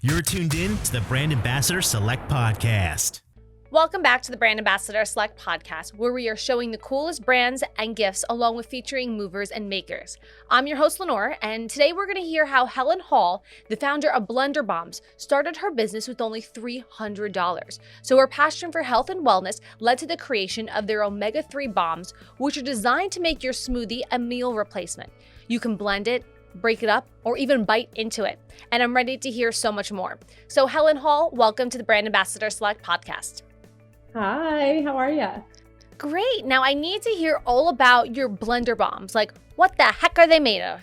You're tuned in to the Brand Ambassador Select Podcast. Welcome back to the Brand Ambassador Select Podcast, where we are showing the coolest brands and gifts along with featuring movers and makers. I'm your host, Lenore, and today we're going to hear how Helen Hall, the founder of Blender Bombs, started her business with only $300. So her passion for health and wellness led to the creation of their omega-3 bombs, which are designed to make your smoothie a meal replacement. You can blend it, break it up, or even bite into it. And I'm ready to hear so much more. So Helen Hall, welcome to the Brand Ambassador Select Podcast. Hi, how are you? Great. Now I need to hear all about your blender bombs. Like, what the heck are they made of?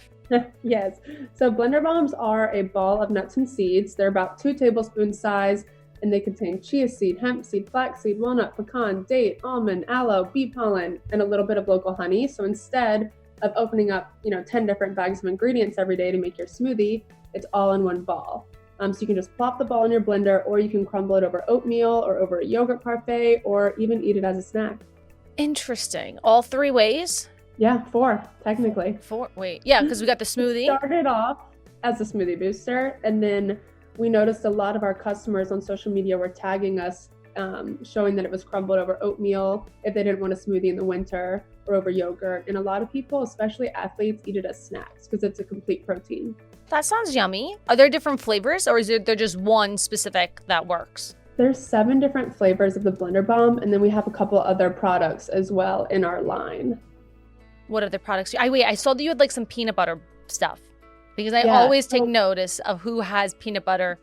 Yes. So blender bombs are a ball of nuts and seeds. They're about 2 tablespoon size, and they contain chia seed, hemp seed, flax seed, walnut, pecan, date, almond, aloe, bee pollen, and a little bit of local honey. So instead of opening up, 10 different bags of ingredients every day to make your smoothie, it's all in one ball. So you can just plop the ball in your blender, or you can crumble it over oatmeal or over a yogurt parfait, or even eat it as a snack. Interesting. All 3 ways? Yeah, 4, technically. 4? Wait. Yeah, because we got the smoothie. Started off as a smoothie booster, and then we noticed a lot of our customers on social media were tagging us, showing that it was crumbled over oatmeal if they didn't want a smoothie in the winter, or over yogurt. And a lot of people, especially athletes, eat it as snacks because it's a complete protein. That sounds yummy. Are there different flavors, or is there just one specific that works? There's 7 different flavors of the blender bomb, and then we have a couple other products as well in our line. What other products? I saw that you had like some peanut butter stuff, because I always take notice of who has peanut butter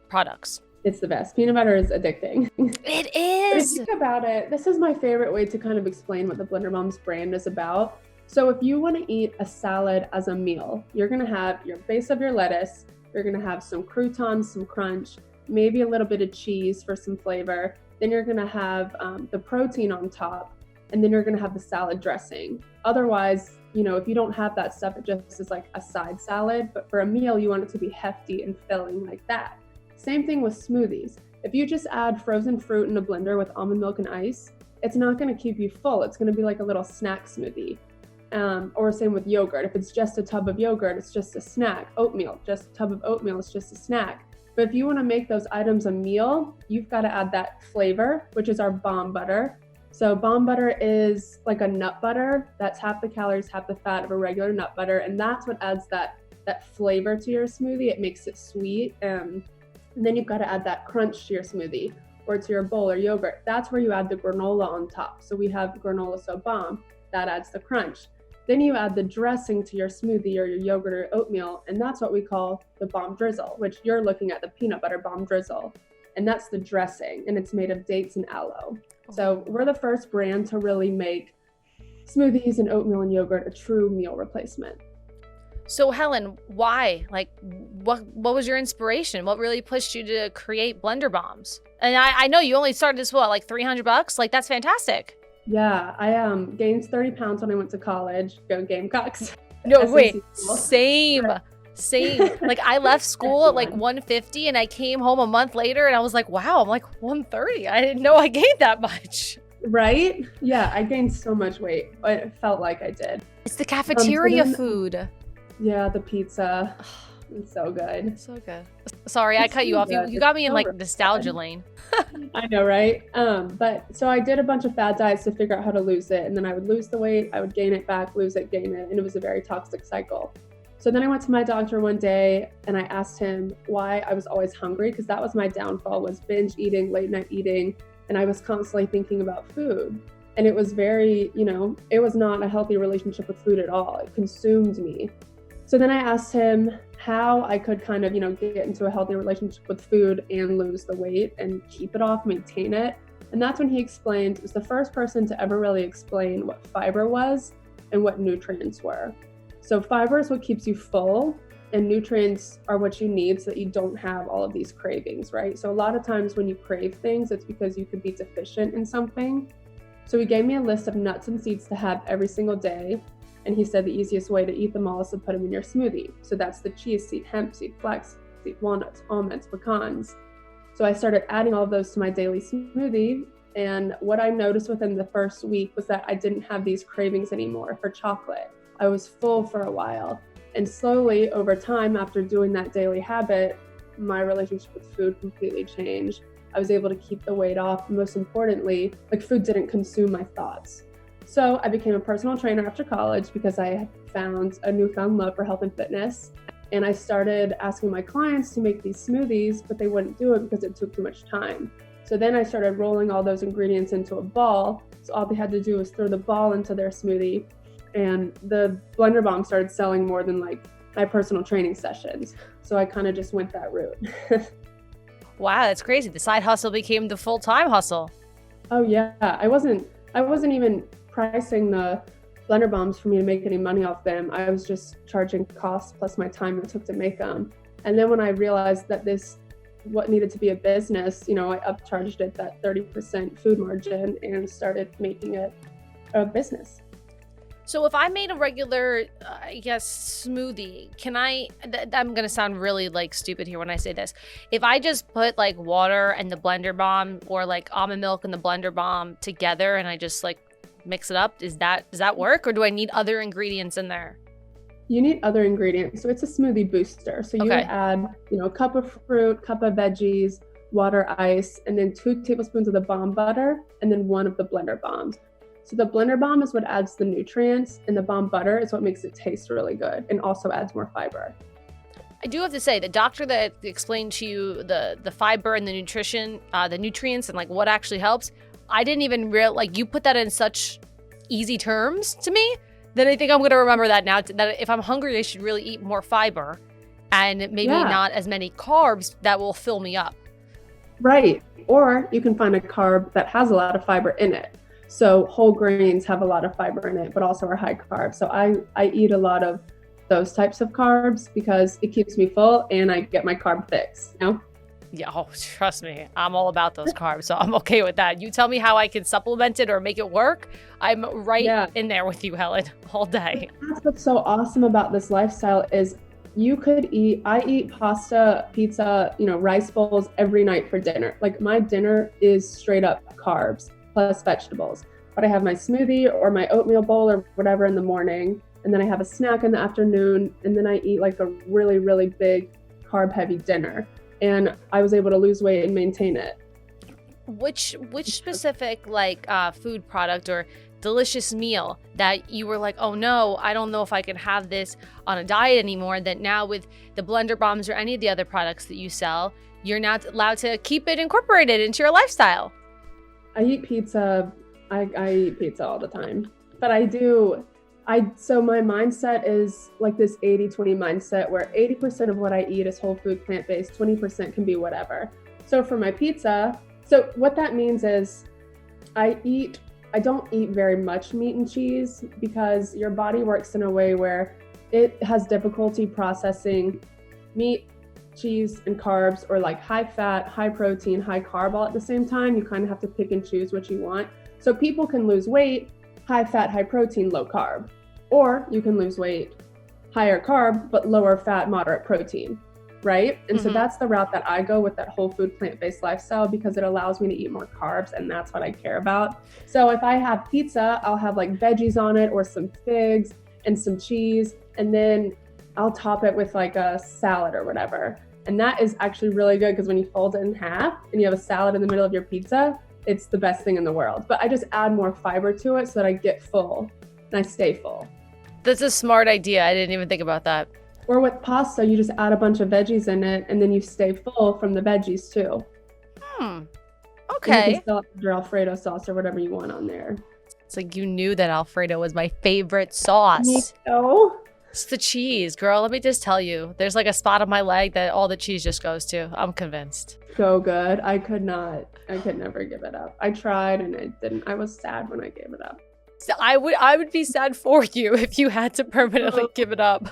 products. It's the best. Peanut butter is addicting. It is. If you think about it, this is my favorite way to kind of explain what the Blender Bombs brand is about. So if you want to eat a salad as a meal, you're going to have your base of your lettuce, you're going to have some croutons, some crunch, maybe a little bit of cheese for some flavor. Then you're going to have the protein on top, and then you're going to have the salad dressing. Otherwise, if you don't have that stuff, it just is like a side salad. But for a meal, you want it to be hefty and filling like that. Same thing with smoothies. If you just add frozen fruit in a blender with almond milk and ice, it's not going to keep you full. It's going to be like a little snack smoothie. Or same with yogurt. If it's just a tub of yogurt, it's just a snack. Oatmeal, just a tub of oatmeal, it's just a snack. But if you want to make those items a meal, you've got to add that flavor, which is our bomb butter. So bomb butter is like a nut butter. That's half the calories, half the fat of a regular nut butter. And that's what adds that flavor to your smoothie. It makes it sweet. And then you've got to add that crunch to your smoothie or to your bowl or yogurt. That's where you add the granola on top. So we have granola so bomb, that adds the crunch. Then you add the dressing to your smoothie or your yogurt or oatmeal, and that's what we call the bomb drizzle, which you're looking at the peanut butter bomb drizzle. And that's the dressing, and it's made of dates and aloe. So we're the first brand to really make smoothies and oatmeal and yogurt a true meal replacement. So Helen, why? Like, what was your inspiration? What really pushed you to create blender bombs? And I know you only started this, like $300? Like, that's fantastic. Yeah, I gained 30 pounds when I went to college. Go Gamecocks. No, wait, same. Like, I left school at like 150 and I came home a month later and I was like, wow, I'm like 130. I didn't know I gained that much. Right? Yeah, I gained so much weight, but it felt like I did. It's the cafeteria food. Yeah, the pizza. It's so good. So good. Sorry, I cut you off. You got me in like nostalgia lane. I know, right? But so I did a bunch of fad diets to figure out how to lose it. And then I would lose the weight, I would gain it back, lose it, gain it. And it was a very toxic cycle. So then I went to my doctor one day and I asked him why I was always hungry, because that was my downfall, was binge eating, late night eating. And I was constantly thinking about food. And it was very, it was not a healthy relationship with food at all. It consumed me. So then I asked him how I could kind of, get into a healthy relationship with food and lose the weight and keep it off, maintain it. And that's when he explained, he was the first person to ever really explain what fiber was and what nutrients were. So fiber is what keeps you full, and nutrients are what you need so that you don't have all of these cravings, right? So a lot of times when you crave things, it's because you could be deficient in something. So he gave me a list of nuts and seeds to have every single day. And he said the easiest way to eat them all is to put them in your smoothie. So that's the chia seed, hemp seed, flax seed, walnuts, almonds, pecans. So I started adding all of those to my daily smoothie. And what I noticed within the first week was that I didn't have these cravings anymore for chocolate. I was full for a while. And slowly over time, after doing that daily habit, my relationship with food completely changed. I was able to keep the weight off. Most importantly, like food didn't consume my thoughts. So I became a personal trainer after college because I had found a newfound love for health and fitness. And I started asking my clients to make these smoothies, but they wouldn't do it because it took too much time. So then I started rolling all those ingredients into a ball. So all they had to do was throw the ball into their smoothie. And the Blender Bomb started selling more than like my personal training sessions. So I kind of just went that route. Wow, that's crazy. The side hustle became the full-time hustle. Oh yeah, I wasn't even pricing the Blender Bombs for me to make any money off them. I was just charging costs plus my time it took to make them. And then when I realized that what needed to be a business, I upcharged it that 30% food margin and started making it a business. So if I made a regular, smoothie, I'm going to sound really like stupid here when I say this. If I just put like water and the Blender Bomb or like almond milk and the Blender Bomb together and I just like mix it up, does that work? Or do I need other ingredients in there? You need other ingredients. So it's a smoothie booster. So you would add, a cup of fruit, cup of veggies, water, ice, and then 2 tablespoons of the bomb butter, and then 1 of the Blender Bombs. So the Blender Bomb is what adds the nutrients, and the bomb butter is what makes it taste really good and also adds more fiber. I do have to say, the doctor that explained to you the fiber and the nutrition, the nutrients and like what actually helps, I didn't even you put that in such easy terms to me that I think I'm going to remember that now, that if I'm hungry, I should really eat more fiber and maybe not as many carbs that will fill me up. Right. Or you can find a carb that has a lot of fiber in it. So whole grains have a lot of fiber in it, but also are high carb. So I eat a lot of those types of carbs because it keeps me full and I get my carb fix, Yeah, trust me, I'm all about those carbs, so I'm okay with that. You tell me how I can supplement it or make it work. I'm right in there with you, Helen, all day. That's what's so awesome about this lifestyle is I eat pasta, pizza, rice bowls every night for dinner. Like my dinner is straight up carbs plus vegetables. But I have my smoothie or my oatmeal bowl or whatever in the morning, and then I have a snack in the afternoon, and then I eat like a really, really big carb heavy dinner. And I was able to lose weight and maintain it. Which specific food product or delicious meal that you were like, oh no, I don't know if I can have this on a diet anymore, that now with the Blender Bombs or any of the other products that you sell, you're not allowed to keep it incorporated into your lifestyle? I eat pizza. I eat pizza all the time. But so my mindset is like this 80-20 mindset where 80% of what I eat is whole food, plant-based, 20% can be whatever. So for my pizza, so what that means is I don't eat very much meat and cheese because your body works in a way where it has difficulty processing meat, cheese, and carbs, or like high fat, high protein, high carb all at the same time. You kind of have to pick and choose what you want. So people can lose weight, high fat, high protein, low carb. Or you can lose weight, higher carb, but lower fat, moderate protein, right? And so that's the route that I go with that whole food, plant-based lifestyle because it allows me to eat more carbs, and that's what I care about. So if I have pizza, I'll have like veggies on it or some figs and some cheese, and then I'll top it with like a salad or whatever. And that is actually really good because when you fold it in half and you have a salad in the middle of your pizza, it's the best thing in the world. But I just add more fiber to it so that I get full and I stay full. That's a smart idea. I didn't even think about that. Or with pasta, you just add a bunch of veggies in it and then you stay full from the veggies too. Okay. And you can still add your Alfredo sauce or whatever you want on there. It's like you knew that Alfredo was my favorite sauce. Me too. It's the cheese, girl. Let me just tell you. There's like a spot on my leg that all the cheese just goes to. I'm convinced. So good. I could never give it up. I tried and I didn't. I was sad when I gave it up. So I would be sad for you if you had to permanently give it up.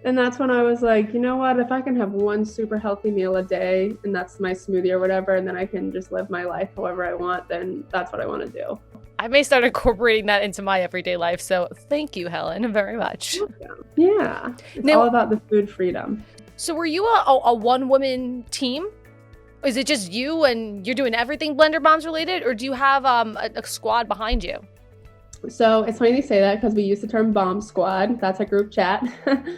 And that's when I was like, you know what? If I can have one super healthy meal a day and that's my smoothie or whatever, and then I can just live my life however I want, then that's what I want to do. I may start incorporating that into my everyday life. So thank you, Helen, very much. Yeah. It's all about the food freedom. So were you a one-woman team? Is it just you and you're doing everything Blender Bombs related? Or do you have a squad behind you? So it's funny you say that because we use the term bomb squad. That's a group chat.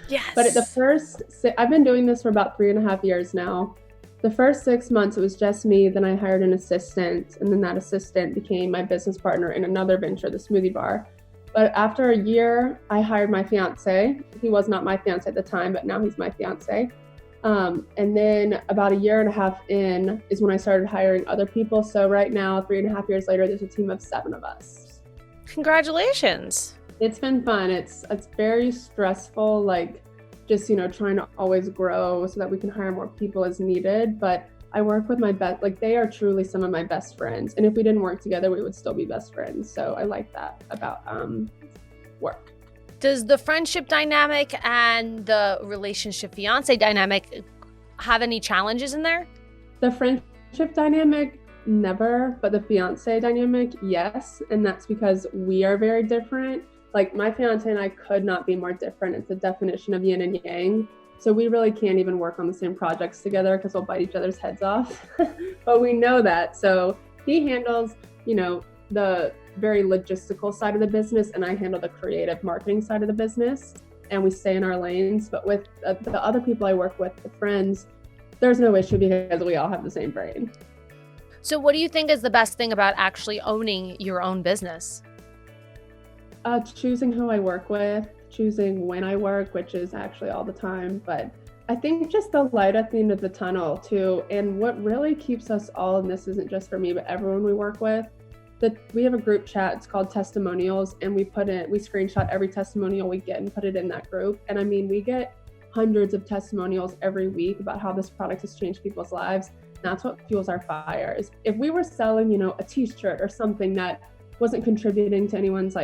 Yes. But at the first, I've been doing this for about 3.5 years now. The first 6 months, it was just me. Then I hired an assistant, and then that assistant became my business partner in another venture, the smoothie bar. But after a year, I hired my fiance. He was not my fiance at the time, but now he's my fiance. And then about 1.5 years in is when I started hiring other people. So right now, 3.5 years later, there's a team of 7 of us. Congratulations. It's been fun. It's very stressful, like just, trying to always grow so that we can hire more people as needed. But I work with my best, like they are truly some of my best friends. And if we didn't work together, we would still be best friends. So I like that about work. Does the friendship dynamic and the relationship fiance dynamic have any challenges in there? The friendship dynamic, never, but the fiance dynamic, yes. And that's because we are very different. Like my fiance and I could not be more different. It's the definition of yin and yang. So we really can't even work on the same projects together because we'll bite each other's heads off. But we know that. So he handles, the very logistical side of the business, and I handle the creative marketing side of the business, and we stay in our lanes. But with the other people I work with, the friends, there's no issue because we all have the same brain. So what do you think is the best thing about actually owning your own business? Choosing who I work with, choosing when I work, which is actually all the time. But I think just the light at the end of the tunnel too. And what really keeps us all, and this isn't just for me, but everyone we work with, that we have a group chat. It's called testimonials, and we screenshot every testimonial we get and put it in that group. And I mean, we get hundreds of testimonials every week about how this product has changed people's lives. And that's what fuels our fires. If we were selling, a t-shirt or something that wasn't contributing to anyone's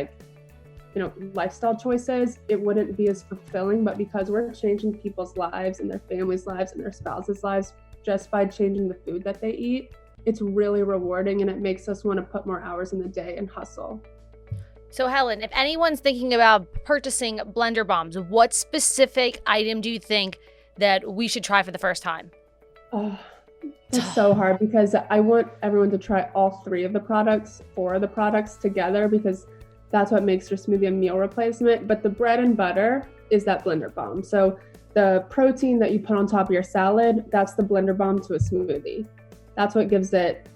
lifestyle choices, it wouldn't be as fulfilling. But because we're changing people's lives and their families' lives and their spouses' lives just by changing the food that they eat, it's really rewarding, and it makes us want to put more hours in the day and hustle. So Helen, if anyone's thinking about purchasing Blender Bombs, what specific item do you think that we should try for the first time? Oh, it's so hard because I want everyone to try all 3 of the products, 4 of the products together, because that's what makes your smoothie a meal replacement. But the bread and butter is that Blender Bomb. So the protein that you put on top of your salad, that's the Blender Bomb to a smoothie. That's what gives it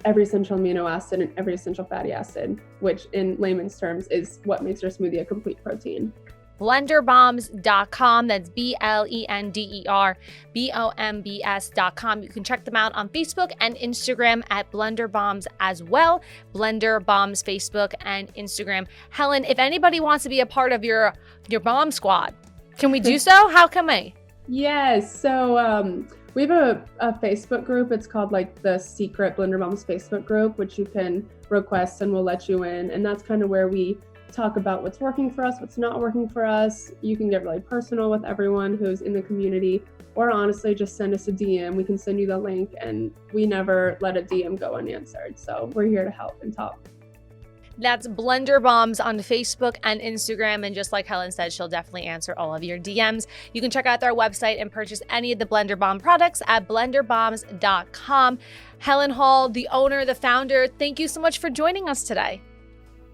every essential amino acid and every essential fatty acid, which in layman's terms is what makes your smoothie a complete protein. Blenderbombs.com. That's BlenderBombs.com. You can check them out on Facebook and Instagram at Blender Bombs as well. Blender Bombs Facebook and Instagram. Helen, if anybody wants to be a part of your bomb squad, can we do so? How can we? Yes. So we have a Facebook group. It's called the Secret Blender Bombs Facebook group, which you can request and we'll let you in. And that's kind of where we talk about what's working for us, what's not working for us. You can get really personal with everyone who's in the community, or honestly, just send us a DM. We can send you the link, and we never let a DM go unanswered. So we're here to help and talk. That's Blender Bombs on Facebook and Instagram. And just like Helen said, she'll definitely answer all of your DMs. You can check out their website and purchase any of the Blender Bomb products at blenderbombs.com. Helen Hall, the owner, the founder, thank you so much for joining us today.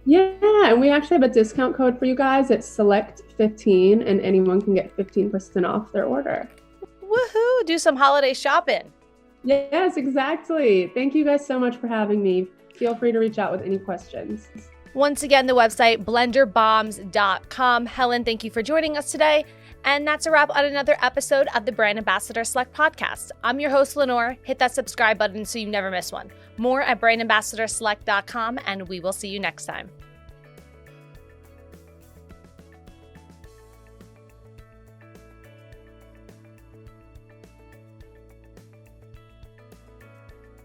Yeah, and we actually have a discount code for you guys. It's SELECT15, and anyone can get 15% off their order. Woohoo! Do some holiday shopping. Yes, exactly. Thank you guys so much for having me. Feel free to reach out with any questions. Once again, the website, blenderbombs.com. Helen, thank you for joining us today. And that's a wrap on another episode of the Brand Ambassador Select Podcast. I'm your host, Lenore. Hit that subscribe button so you never miss one. More at brandambassadorselect.com, and we will see you next time.